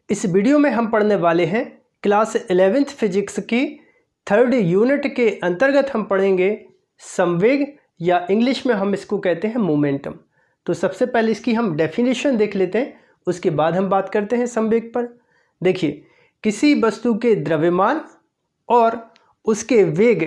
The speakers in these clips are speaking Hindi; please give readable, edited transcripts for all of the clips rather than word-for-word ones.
इस वीडियो में हम पढ़ने वाले हैं क्लास 11th फिजिक्स की 3rd यूनिट के अंतर्गत हम पढ़ेंगे संवेग या इंग्लिश में हम इसको कहते हैं मोमेंटम। तो सबसे पहले इसकी हम डेफिनेशन देख लेते हैं, उसके बाद हम बात करते हैं संवेग पर। देखिए, किसी वस्तु के द्रव्यमान और उसके वेग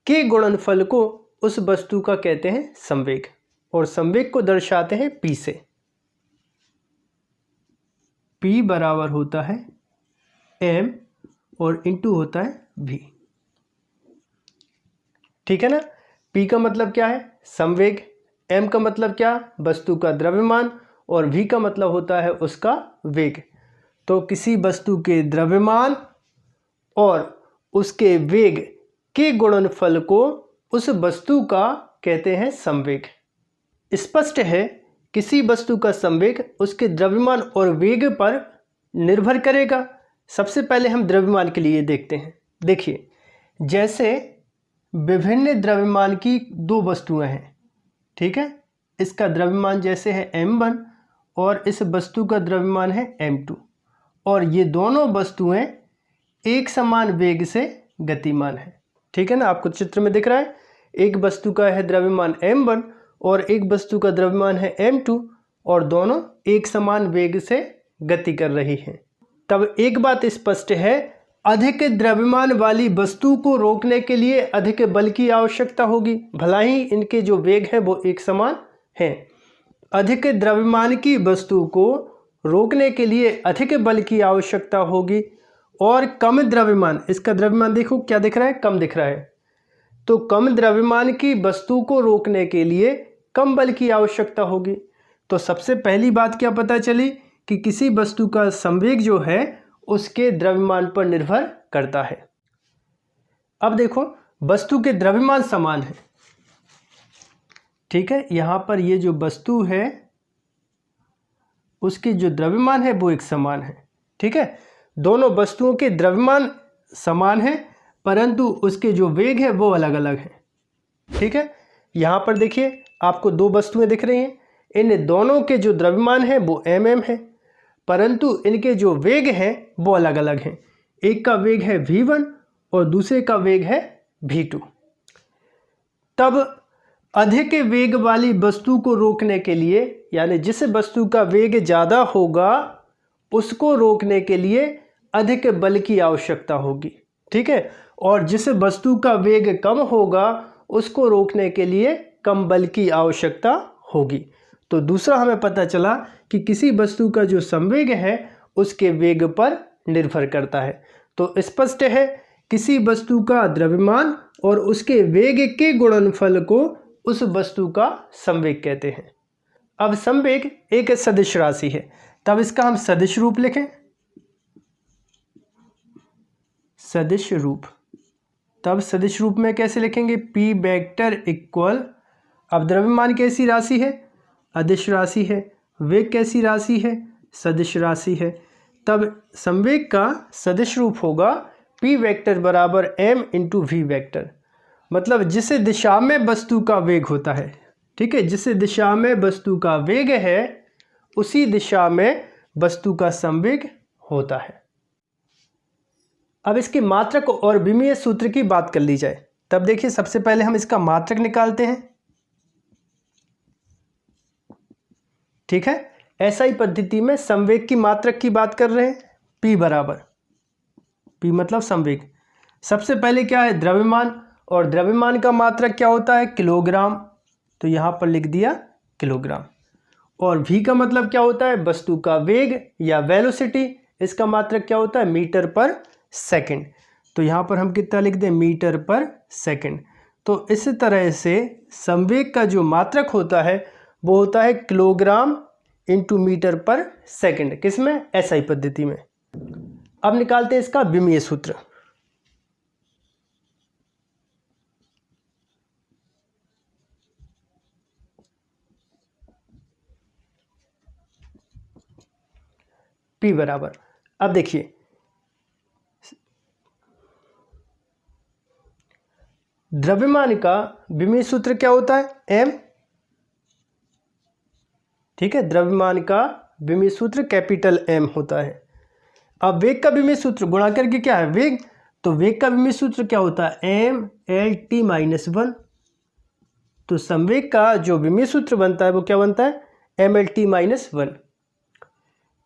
के गुणनफल को उस वस्तु का कहते हैं संवेग, और संवेग को दर्शाते हैं P से। P बराबर होता है m और इंटू होता है v। ठीक है ना। P का मतलब क्या है? संवेग। m का मतलब क्या? वस्तु का द्रव्यमान। और v का मतलब होता है उसका वेग। तो किसी वस्तु के द्रव्यमान और उसके वेग के गुणनफल को उस वस्तु का कहते हैं संवेग। स्पष्ट है, किसी वस्तु का संवेग उसके द्रव्यमान और वेग पर निर्भर करेगा। सबसे पहले हम द्रव्यमान के लिए देखते हैं। देखिए, जैसे विभिन्न द्रव्यमान की दो वस्तुएं हैं, ठीक है। इसका द्रव्यमान जैसे है m1 और इस वस्तु का द्रव्यमान है m2, और ये दोनों वस्तुएं एक समान वेग से गतिमान है। ठीक है ना। आपको चित्र में दिख रहा है, एक वस्तु का है द्रव्यमान m1 और एक वस्तु का द्रव्यमान है m2, और दोनों एक समान वेग से गति कर रही हैं। तब एक बात स्पष्ट है, अधिक द्रव्यमान वाली वस्तु को रोकने के लिए अधिक बल की आवश्यकता होगी, भला ही इनके जो वेग हैं वो एक समान हैं। अधिक द्रव्यमान की वस्तु को रोकने के लिए अधिक बल की आवश्यकता होगी, और कम द्रव्यमान, इसका द्रव्यमान देखो क्या दिख रहा है, कम दिख रहा है। तो कम द्रव्यमान की वस्तु को रोकने के लिए कम बल की आवश्यकता होगी। तो सबसे पहली बात क्या पता चली कि किसी वस्तु का संवेग जो है उसके द्रव्यमान पर निर्भर करता है। अब देखो, वस्तु के द्रव्यमान समान है, ठीक है। यहाँ पर ये जो वस्तु है उसके जो द्रव्यमान है वो एक समान है, ठीक है। दोनों वस्तुओं के द्रव्यमान समान है, परंतु उसके जो वेग है वो अलग अलग है, ठीक है। यहाँ पर देखिए, आपको दो वस्तुएं दिख रही हैं, इन दोनों के जो द्रव्यमान है वो mm है, परंतु इनके जो वेग हैं वो अलग अलग हैं। एक का वेग है v1 और दूसरे का वेग है v2। तब अधिक वेग वाली वस्तु को रोकने के लिए, यानी जिस वस्तु का वेग ज़्यादा होगा उसको रोकने के लिए अधिक बल की आवश्यकता होगी, ठीक है। और जिस वस्तु का वेग कम होगा उसको रोकने के लिए कम बल की आवश्यकता होगी। तो दूसरा हमें पता चला कि किसी वस्तु का जो संवेग है उसके वेग पर निर्भर करता है। तो स्पष्ट है, किसी वस्तु का द्रव्यमान और उसके वेग के गुणनफल को उस वस्तु का संवेग कहते हैं। अब संवेग एक सदिश राशि है, तब इसका हम सदिश रूप लिखें। सदिश रूप, तब सदिश रूप में कैसे लिखेंगे? P वेक्टर इक्वल, अब द्रव्यमान कैसी राशि है? अदिश राशि है। वेग कैसी राशि है? सदिश राशि है। तब संवेग का सदिश रूप होगा P वेक्टर बराबर m इंटू v वेक्टर। मतलब जिस दिशा में वस्तु का वेग होता है, ठीक है, जिस दिशा में वस्तु का वेग है उसी दिशा में वस्तु का संवेग होता है। अब इसके मात्रक और विमीय सूत्र की बात कर ली जाए। तब देखिए, सबसे पहले हम इसका मात्रक निकालते हैं, ठीक है। एसआई पद्धति में संवेग की मात्रक की बात कर रहे हैं। P बराबर, P मतलब संवेग। सबसे पहले क्या है? द्रव्यमान, और द्रव्यमान का मात्रक क्या होता है? किलोग्राम। तो यहाँ पर लिख दिया किलोग्राम। और v का मतलब क्या होता है? वस्तु का वेग या वेलोसिटी। इसका मात्रक क्या होता है? मीटर पर सेकंड। तो यहाँ पर हम कितना लिख दें? मीटर पर सेकंड। तो इस तरह से संवेग का जो मात्रक होता है वो होता है किलोग्राम इंटू मीटर पर सेकंड। किसमें? एसआई पद्धति में। अब निकालते हैं इसका विमीय सूत्र। P बराबर, अब देखिए, द्रव्यमान का विमीय सूत्र क्या होता है? m, ठीक है। द्रव्यमान का विमीय सूत्र कैपिटल M होता है। अब वेग का विमेय सूत्र गुणा करके क्या है वेग, तो वेग का विमेय सूत्र क्या होता है mLt-1। तो संवेग का जो विमेय सूत्र बनता है वो क्या बनता है mLt-1।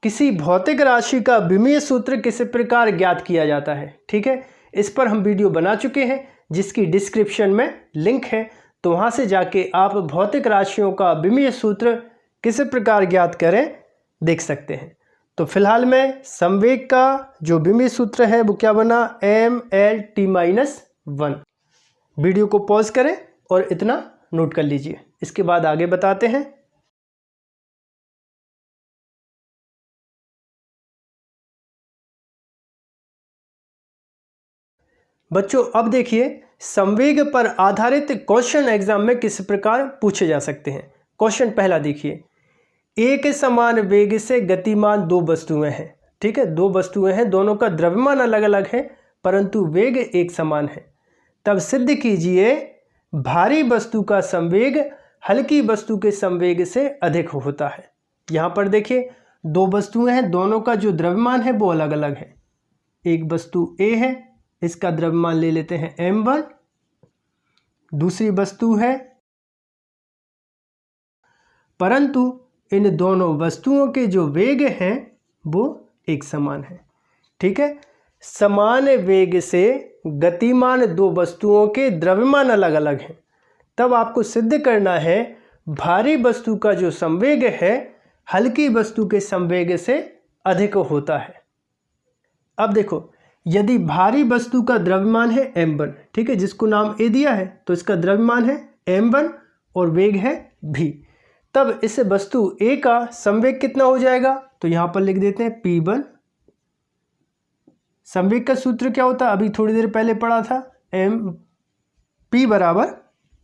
किसी भौतिक राशि का विमेय सूत्र किस प्रकार ज्ञात किया जाता है, ठीक है, इस पर हम वीडियो बना चुके हैं जिसकी डिस्क्रिप्शन में लिंक है, तो वहाँ से जाके आप भौतिक राशियों का विमेय सूत्र किस प्रकार ज्ञात करें देख सकते हैं। तो फिलहाल में संवेग का जो विमेय सूत्र है वो क्या बना mLt-1। वीडियो को पॉज करें और इतना नोट कर लीजिए, इसके बाद आगे बताते हैं। बच्चों अब देखिए संवेग पर आधारित क्वेश्चन एग्जाम में किस प्रकार पूछे जा सकते हैं। क्वेश्चन पहला देखिए, एक समान वेग से गतिमान दो वस्तुएं हैं, ठीक है, दो वस्तुएं हैं, दोनों का द्रव्यमान अलग अलग है परंतु वेग एक समान है, तब सिद्ध कीजिए भारी वस्तु का संवेग हल्की वस्तु के संवेग से अधिक होता है। यहाँ पर देखिए दो वस्तुएं हैं, दोनों का जो द्रव्यमान है वो अलग अलग है। एक वस्तु A है, इसका द्रव्यमान ले लेते हैं m1, दूसरी वस्तु है, परंतु इन दोनों वस्तुओं के जो वेग हैं वो एक समान है, ठीक है। समान वेग से गतिमान दो वस्तुओं के द्रव्यमान अलग अलग हैं, तब आपको सिद्ध करना है भारी वस्तु का जो संवेग है हल्की वस्तु के संवेग से अधिक होता है। अब देखो यदि भारी वस्तु का द्रव्यमान है m1, ठीक है, जिसको नाम A दिया है, तो इसका द्रव्यमान है m1 और वेग है v, तब इस वस्तु A का संवेग कितना हो जाएगा, तो यहाँ पर लिख देते हैं p1। संवेग का सूत्र क्या होता है, अभी थोड़ी देर पहले पढ़ा था, p बराबर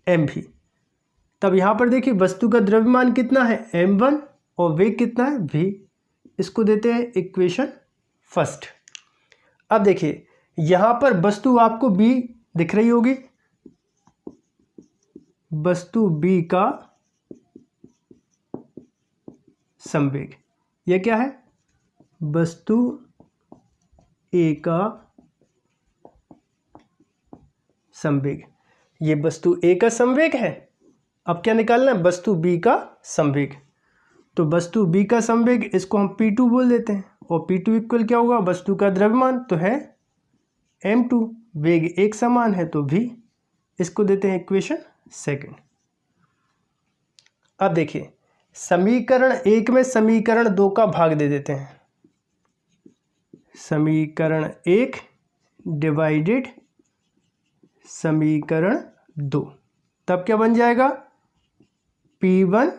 mv। तब यहाँ पर देखिए वस्तु का द्रव्यमान कितना है m1 और वेग कितना है v, इसको देते हैं इक्वेशन फर्स्ट। अब देखिए यहाँ पर वस्तु आपको B दिख रही होगी, वस्तु B का संवेग, यह क्या है वस्तु A का संवेग, ये वस्तु A का संवेग है। अब क्या निकालना है वस्तु B का संवेग, तो वस्तु B का संवेग इसको हम P2 बोल देते हैं और P2 इक्वल क्या होगा वस्तु का द्रव्यमान तो है m2, वेग एक समान है तो v, इसको देते हैं इक्वेशन सेकंड। अब देखिए समीकरण 1 में समीकरण 2 का भाग दे देते हैं, समीकरण 1 डिवाइडेड समीकरण 2, तब क्या बन जाएगा P1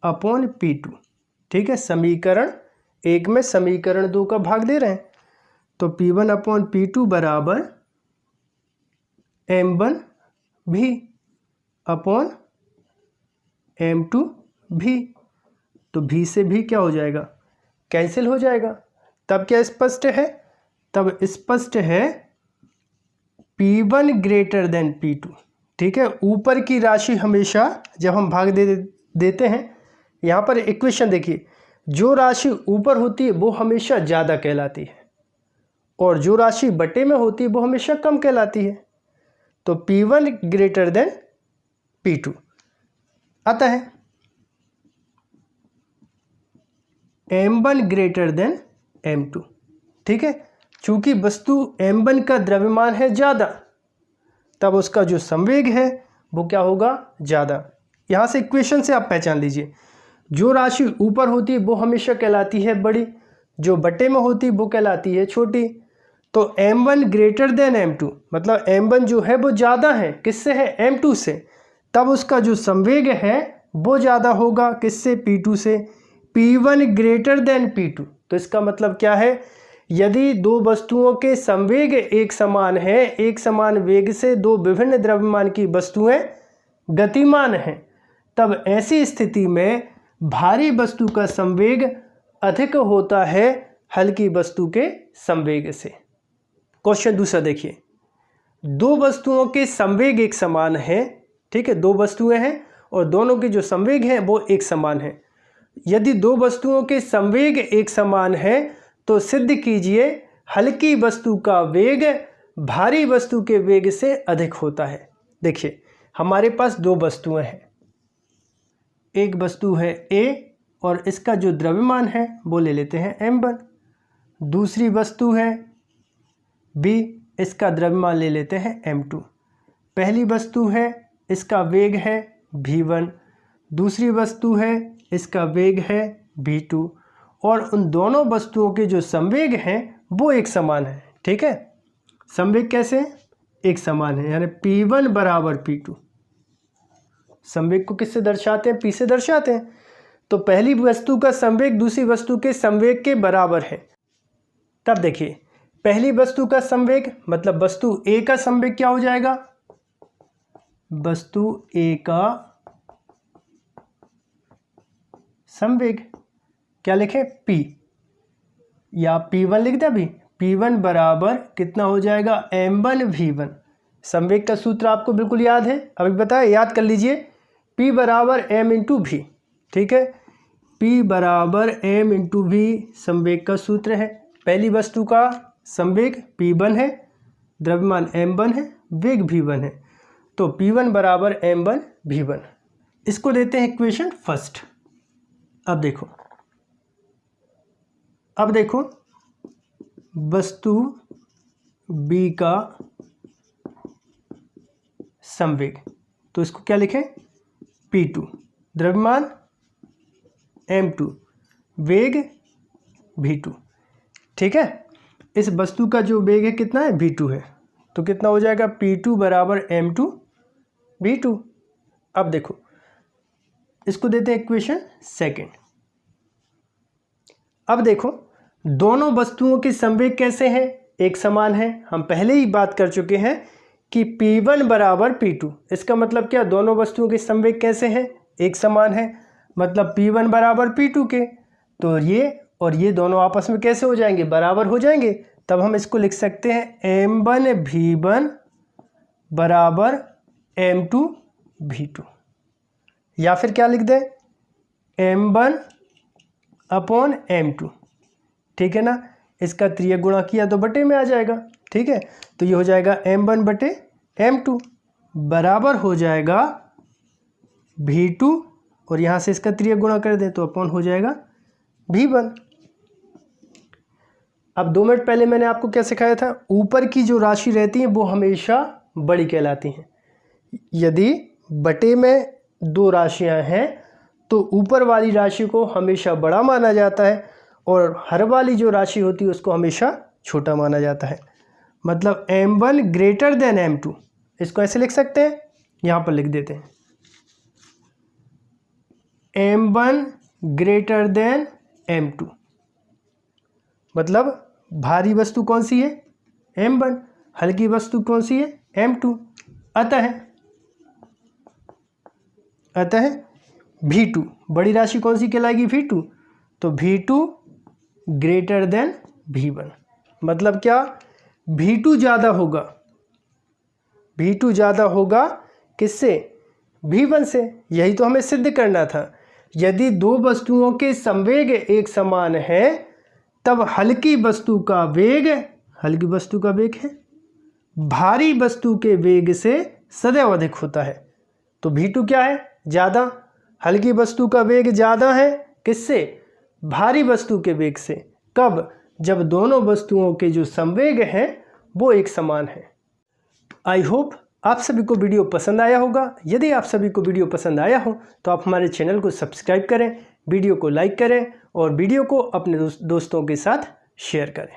अपॉन P2, ठीक है। समीकरण 1 में समीकरण 2 का भाग दे रहे हैं, तो P1 अपॉन P2 बराबर m1 भी अपॉन m2 भी, तो भी से भी क्या हो जाएगा कैंसिल हो जाएगा, तब क्या स्पष्ट है, तब स्पष्ट है P1 ग्रेटर देन P2, ठीक है। ऊपर की राशि हमेशा जब हम भाग देते हैं, यहाँ पर इक्वेशन देखिए, जो राशि ऊपर होती है वो हमेशा ज़्यादा कहलाती है और जो राशि बटे में होती है वो हमेशा कम कहलाती है, तो P1 ग्रेटर देन P2 आता है m1 ग्रेटर देन m2, ठीक है। चूंकि वस्तु m1 का द्रव्यमान है ज़्यादा, तब उसका जो संवेग है वो क्या होगा ज़्यादा। यहाँ से इक्वेशन से आप पहचान लीजिए, जो राशि ऊपर होती है वो हमेशा कहलाती है बड़ी, जो बटे में होती है वो कहलाती है छोटी। तो m1 ग्रेटर देन m2 मतलब m1 जो है वो ज़्यादा है, किससे है m2 से, तब उसका जो संवेग है वो ज़्यादा होगा किससे P2 से। P1 ग्रेटर देन P2, तो इसका मतलब क्या है, यदि दो वस्तुओं के संवेग एक समान है, एक समान वेग से दो विभिन्न द्रव्यमान की वस्तुएं गतिमान हैं, तब ऐसी स्थिति में भारी वस्तु का संवेग अधिक होता है हल्की वस्तु के संवेग से। क्वेश्चन दूसरा देखिए, दो वस्तुओं के संवेग एक समान है, ठीक है, दो वस्तुएं हैं और दोनों के जो संवेग हैं वो एक समान है। यदि दो वस्तुओं के संवेग एक समान है तो सिद्ध कीजिए हल्की वस्तु का वेग भारी वस्तु के वेग से अधिक होता है। देखिए हमारे पास दो वस्तुएं हैं, एक वस्तु है A और इसका जो द्रव्यमान है वो ले लेते हैं m1। दूसरी वस्तु है B, इसका द्रव्यमान ले लेते हैं m2। पहली वस्तु है इसका वेग है v1, दूसरी वस्तु है इसका वेग है v2 और उन दोनों वस्तुओं के जो संवेग हैं वो एक समान है। ठीक है, संवेग कैसे एक समान है, यानी P1 बराबर P2। संवेग को किससे दर्शाते हैं? P से दर्शाते हैं। तो पहली वस्तु का संवेग दूसरी वस्तु के संवेग के बराबर है। तब देखिए पहली वस्तु का संवेग मतलब वस्तु A का संवेग क्या हो जाएगा? वस्तु A का संवेग क्या लिखें? P या P1 लिख दे। अभी P1 बराबर कितना हो जाएगा? m1 v1। संवेग का सूत्र आपको बिल्कुल याद है, अभी बताया, याद कर लीजिए। P बराबर m इंटू v। ठीक है, P बराबर m इंटू v संवेग का सूत्र है। पहली वस्तु का संवेग P1 है, द्रव्यमान m1 है, वेग v1 है, तो P1 बराबर m1 v1। इसको देते हैं इक्वेशन फर्स्ट। अब देखो वस्तु B का संवेग, तो इसको क्या लिखें? P2, द्रव्यमान m2, वेग v2। ठीक है, इस वस्तु का जो वेग है कितना है? v2 है, तो कितना हो जाएगा? P2 बराबर m2 v2। अब देखो इसको देते हैं इक्वेशन सेकंड। अब देखो दोनों वस्तुओं के संवेग कैसे हैं? एक समान है। हम पहले ही बात कर चुके हैं कि P1 बराबर P2। इसका मतलब क्या? दोनों वस्तुओं के संवेग कैसे हैं? एक समान है, मतलब P1 बराबर P2 के। तो ये और ये दोनों आपस में कैसे हो जाएंगे? बराबर हो जाएंगे। तब हम इसको लिख सकते हैं m1 v1 बराबर m2 v2, या फिर क्या लिख दें? m1 upon m2। ठीक है ना, इसका त्रियक गुणा किया तो बटे में आ जाएगा। ठीक है, तो ये हो जाएगा m1 बटे m2 बराबर हो जाएगा v2 और यहाँ से इसका त्रियक गुणा कर दें तो अपॉन हो जाएगा v1। अब 2 मिनट पहले मैंने आपको क्या सिखाया था? ऊपर की जो राशि रहती है वो हमेशा बड़ी कहलाती हैं। यदि बटे में दो राशियां हैं तो ऊपर वाली राशि को हमेशा बड़ा माना जाता है और हर वाली जो राशि होती है उसको हमेशा छोटा माना जाता है। मतलब m1 ग्रेटर देन m2, इसको ऐसे लिख सकते हैं, यहाँ पर लिख देते हैं m1 ग्रेटर देन m2। मतलब भारी वस्तु कौन सी है? m1। हल्की वस्तु कौन सी है? m2। अतः v2 बड़ी राशि कौन सी कहलाएगी? v2। तो v2 ग्रेटर देन v1। मतलब क्या? v2 ज़्यादा होगा। v2 ज़्यादा होगा किससे? v1 से। यही तो हमें सिद्ध करना था। यदि दो वस्तुओं के संवेग एक समान है तब हल्की वस्तु का वेग है भारी वस्तु के वेग से सदैव अधिक होता है। तो v2 क्या है? ज़्यादा। हल्की वस्तु का वेग ज़्यादा है किससे? भारी वस्तु के वेग से। कब? जब दोनों वस्तुओं के जो संवेग हैं वो एक समान है। आई होप आप सभी को वीडियो पसंद आया होगा। यदि आप सभी को वीडियो पसंद आया हो तो आप हमारे चैनल को सब्सक्राइब करें, वीडियो को लाइक करें और वीडियो को अपने दोस्तों के साथ शेयर करें।